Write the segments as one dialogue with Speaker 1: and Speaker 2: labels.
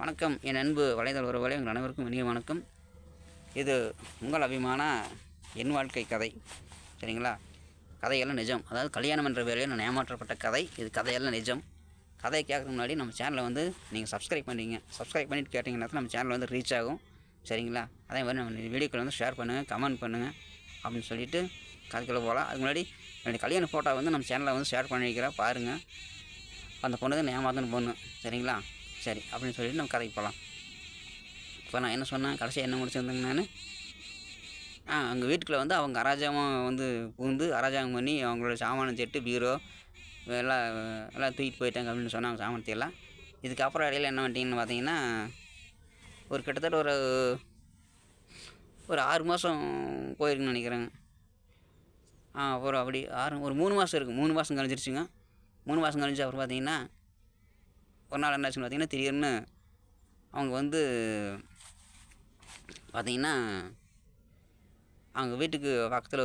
Speaker 1: வணக்கம் என் அன்பு வலைதள உறவுகளே, உங்கள் அனைவருக்கும் இனிய வணக்கம். இது உங்கள் அபிமான என் வாழ்க்கை கதை. சரிங்களா? கதையெல்லாம் நிஜம். அதாவது கல்யாணம் என்ற வேலையில் நான் ஏமாற்றப்பட்ட கதை. இது கதையெல்லாம் நிஜம். கதையை கேட்குறதுக்கு முன்னாடி நம்ம சேனலை நீங்கள் சப்ஸ்கிரைப் பண்ணிங்க. சப்ஸ்கிரைப் பண்ணிட்டு கேட்டிங்கன்னா நம்ம சேனல் ரீச் ஆகும். சரிங்களா? அதே மாதிரி நம்ம வீடியோக்களை ஷேர் பண்ணுங்கள், கமெண்ட் பண்ணுங்கள் அப்படின்னு சொல்லிட்டு கதைக்குள்ளே போகலாம். அதுக்கு முன்னாடி என்னுடைய கல்யாண ஃபோட்டோ நம்ம சேனலில் ஷேர் பண்ணி வைக்கிறேன் பாருங்கள். அந்த பொண்ணு தான் ஏமாத்தின பொண்ணு. சரிங்களா? சரி அப்படின்னு சொல்லிட்டு நம்ம கதைக்கு போகலாம். இப்போ நான் என்ன சொன்னேன், கடைசியாக என்ன முடிச்சிருந்தேங்க நான் அங்கே வீட்டுக்குள்ளே அவங்க அராஜகமாக புகுந்து அராஜகம் பண்ணி அவங்களோட சாமானம் செட்டு பீரோ எல்லாம் தூக்கிட்டு போயிட்டாங்க அப்படின்னு சொன்னாங்க சாமானத்தையெல்லாம். இதுக்கப்புறம் இடையில என்ன பண்ணிட்டீங்கன்னு பார்த்தீங்கன்னா, ஒரு கிட்டத்தட்ட ஒரு 6 மாதம் போயிருக்குன்னு நினைக்கிறேங்க. அப்புறம் அப்படி ஒரு 3 மாதம் இருக்குது. 3 மாதம் கழிஞ்சிருச்சுங்க. 3 மாதம் கழிஞ்சு அப்புறம் பார்த்தீங்கன்னா, ஒரு நாள் என்னாச்சுன்னு பார்த்தீங்கன்னா, திடீர்னு அவங்க பார்த்தீங்கன்னா, அவங்க வீட்டுக்கு பக்கத்தில்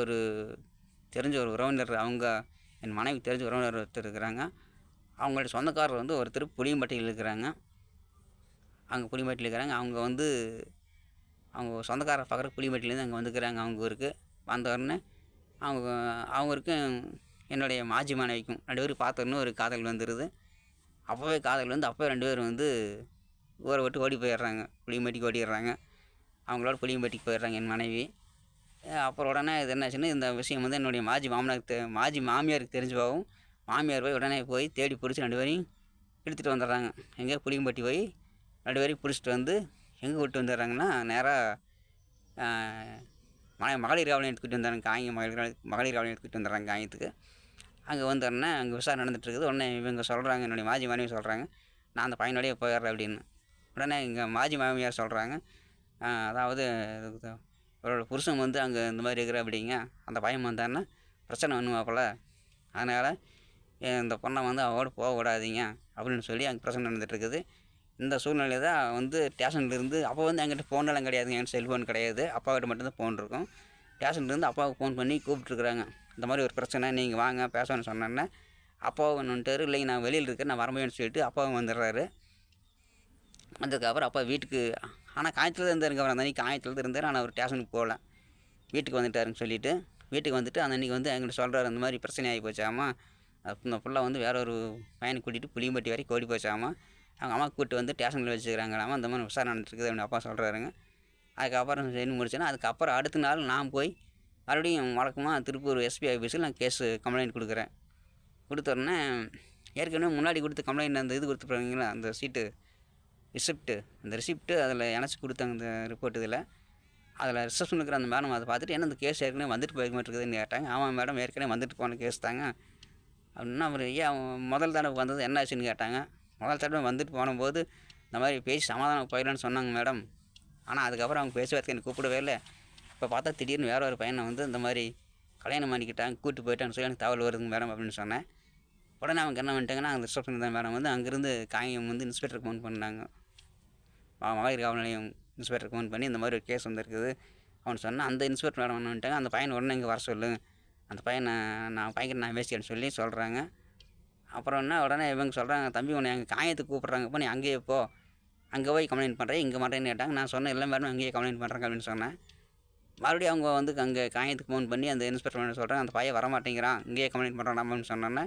Speaker 1: தெரிஞ்ச ஒரு உறவினர், என் மனைவிக்கு தெரிஞ்ச உறவினர் ஒருத்தர் இருக்கிறாங்க. அவங்களோட சொந்தக்காரர் ஒருத்தர் புளியம்பட்டியில் இருக்கிறாங்க. அவங்க புளியம்பட்டியில் இருக்கிறாங்க. அவங்க சொந்தக்காரர் பார்க்குற புளியம்பட்டியிலேருந்து அங்கே வந்துக்கிறாங்க. அவங்க ஊருக்கு வந்தவுடனே அவங்களுக்கும் என்னுடைய மாஜி மனைவிக்கும் 2 பேரும் பார்த்தோன்னே ஒரு காதல் வந்துடுது. அப்போவே காதல் அப்போவே 2 பேரும் ஊரை விட்டு ஓடி போயிடுறாங்க. புளியம்பட்டிக்கு ஓடிடுறாங்க. அவங்களோட புளியம்பட்டிக்கு போயிடுறாங்க என் மனைவி. அப்புறம் உடனே இது என்னாச்சுன்னு, இந்த விஷயம் என்னுடைய மாஜி மாமியாருக்கு தெரிஞ்சு போகும். மாமியார் உடனே போய் தேடி பிடிச்சி 2 பேரையும் இழுத்துட்டு வந்துடுறாங்க. எங்கே புளியம்பட்டி போய் 2 பேரையும் பிடிச்சிட்டு எங்கே விட்டு வந்துடுறாங்கன்னா, நேராக மகளிர் காவலன் தூக்கிட்டு வந்துடுறாங்க. காயம் மகளிர் காவலன் தூக்கிட்டு வந்துடுறாங்க காயத்துக்கு. அங்கே வந்தோடனே அங்கே விசாரணை நடந்துகிட்ருக்குது. உடனே இவங்க சொல்கிறாங்க, என்னுடைய மாஜி மனைவி சொல்கிறாங்க, நான் அந்த பையனோடையே போயிடுறேன் அப்படின்னு. உடனே எங்கள் மாஜி மாமியார் சொல்கிறாங்க, அதாவது அவரோட புருஷன் அங்கே இந்த மாதிரி இருக்கிற அப்படிங்க, அந்த பையன் வந்தாருன்னா பிரச்சனை பண்ணுவாப்பில், அதனால் இந்த பொண்ணை அவளோட போகக்கூடாதீங்க அப்படின்னு சொல்லி அங்கே பிரச்சனை நடந்துகிட்ருக்குது. இந்த சூழ்நிலை தான் ஸ்டேஷன்லேருந்து அப்போ என்கிட்ட ஃபோனெல்லாம் கிடையாதுங்க. என்கிட்ட செல்ஃபோன் கிடையாது. அப்பாக்கிட்ட மட்டும்தான் ஃபோன் இருக்கும். ஸ்டேஷன்லேருந்து அப்பாவுக்கு ஃபோன் பண்ணி கூப்பிட்ருக்குறாங்க. இந்த மாதிரி ஒரு பிரச்சனை, நீங்கள் வாங்க பேசணும்னு சொன்னோன்னே அப்பாவும் வந்துட்டார். இல்லைங்க நான் வெளியில் இருக்கேன், நான் வரமுடியும்னு சொல்லிட்டு அப்பாவும் வந்துடுறாரு. வந்ததுக்கப்புறம் அப்பா வீட்டுக்கு, ஆனால் காயத்தில் தான் இருந்தாருங்க. அவர் அந்த அன்றைக்கி காயத்தில் தான் இருந்தார். ஆனால் அவர் ஸ்டேஷனுக்கு போகல, வீட்டுக்கு வந்துட்டாருன்னு சொல்லிவிட்டு வீட்டுக்கு வந்துட்டு அந்த அன்றைக்கி என்கிட்ட சொல்கிறாரு, அந்த மாதிரி பிரச்சனை ஆகி போச்சாமா, இந்த பிள்ளை வேற ஒரு பையனை கூட்டிகிட்டு புளியம்பட்டி வரைக்கும் ஓடி போச்சாமா, அவங்க அம்மா கூப்பிட்டு ஸ்டேஷனில் வச்சுக்கிறாங்களாமா, அந்த மாதிரி விசாரணை நடந்துருக்குது அப்படின்னு அப்பா சொல்கிறாருங்க. அதுக்கப்புறம் சரி முடிச்சேன்னா, அதுக்கப்புறம் அடுத்த நாள் நான் போய் மறுபடியும் வழக்கமாக திருப்பூர் எஸ்பி ஆஃபீஸில் நான் கம்ப்ளைண்ட் கொடுக்குறேன். கொடுத்தோடனே ஏற்கனவே முன்னாடி கொடுத்த கம்ப்ளைண்ட் அந்த இது கொடுத்துருப்பாங்களா, அந்த அந்த ரிசிப்ட்டு அதில் இணைச்சி கொடுத்தாங்க. அந்த ரிப்போர்ட் அதில் ரிசப்ஷன் இருக்கிற அந்த மேடம் அதை பார்த்துட்டு, என்ன அந்த கேஸ் ஏற்கனவே வந்துட்டு போயிருக்க மாட்டேங்குதுன்னு கேட்டாங்க. ஆமாம் மேடம், ஏற்கனவே வந்துட்டு போன கேஸ் தாங்க அப்படின்னா. அவர் ஏன் முதல் தடவை வந்தது என்ன ஆச்சுன்னு கேட்டாங்க. முதல் தடவை வந்துட்டு போனபோது இந்த மாதிரி பேசி சமாதானம் போயிடலான்னு சொன்னாங்க மேடம். ஆனால் அதுக்கப்புறம் அவங்க பேசுவார்த்துக்கு எனக்கு கூப்பிடவே இல்லை. இப்போ பார்த்தா திடீர்னு வேற ஒரு பையனை இந்த மாதிரி கல்யாணம் பண்ணிக்கிட்டாங்க, கூப்பிட்டு போயிட்டான்னு சொல்லி எனக்கு தகவல் வருதுங்க மேடம் அப்படின்னு சொன்னேன். உடனே அவங்க என்ன பண்ணிட்டாங்கன்னா, அந்த ரிசப்ஷன் தான் மேடம் அங்கேருந்து காயம் இன்ஸ்பெக்டருக்கு ஃபோன் பண்ணாங்க. மகளிர் காவல் நிலையம் இன்ஸ்பெக்டருக்கு ஃபோன் பண்ணி இந்த மாதிரி ஒரு கேஸ் வந்துருக்குது அவனு சொன்னால், அந்த இன்ஸ்பெக்டர் மேடம் என்ன பண்ணிட்டாங்க, அந்த பையனை உடனே இங்கே வர சொல்லு, அந்த பையனை பையன் நான் பேசிக்கன்னு சொல்லி சொல்கிறாங்க. அப்புறம் என்ன, உடனே இவங்க சொல்கிறாங்க, தம்பி உன்னை எங்கள் காயத்துக்கு கூப்பிட்றாங்கப்போ நீ அங்கேயே போ, அங்கே போய் கம்ப்ளைண்ட் பண்ணுறேன், இங்கே பண்ணுறேன்னு கேட்டாங்க. நான் சொன்னேன், இல்லை மேடம் அங்கேயே கம்ப்ளைண்ட் பண்ணுறாங்க அப்படின்னு சொன்னேன். மறுபடியும் அவங்க அங்கே காயத்துக்கு ஃபோன் பண்ணி அந்த இன்ஸ்பெக்டர் மேடம் சொல்கிறாங்க, அந்த பையன் வரமாட்டேங்கிறான், இங்கேயே கம்ப்ளைண்ட் பண்ணுறான் அப்படின்னு சொன்னோன்னே,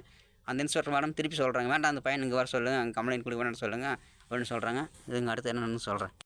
Speaker 1: அந்த இன்ஸ்பெக்டர் மேடம் திருப்பி சொல்கிறாங்க, வேண்டாம் அந்த பையன் இங்கே வர சொல்லுங்கள், அங்கே கம்ப்ளைண்ட் கொடுக்க வேணும்னு சொல்லுங்கள் அப்படின்னு சொல்கிறாங்க. இதுங்க அடுத்து என்னென்னு சொல்கிறேன்.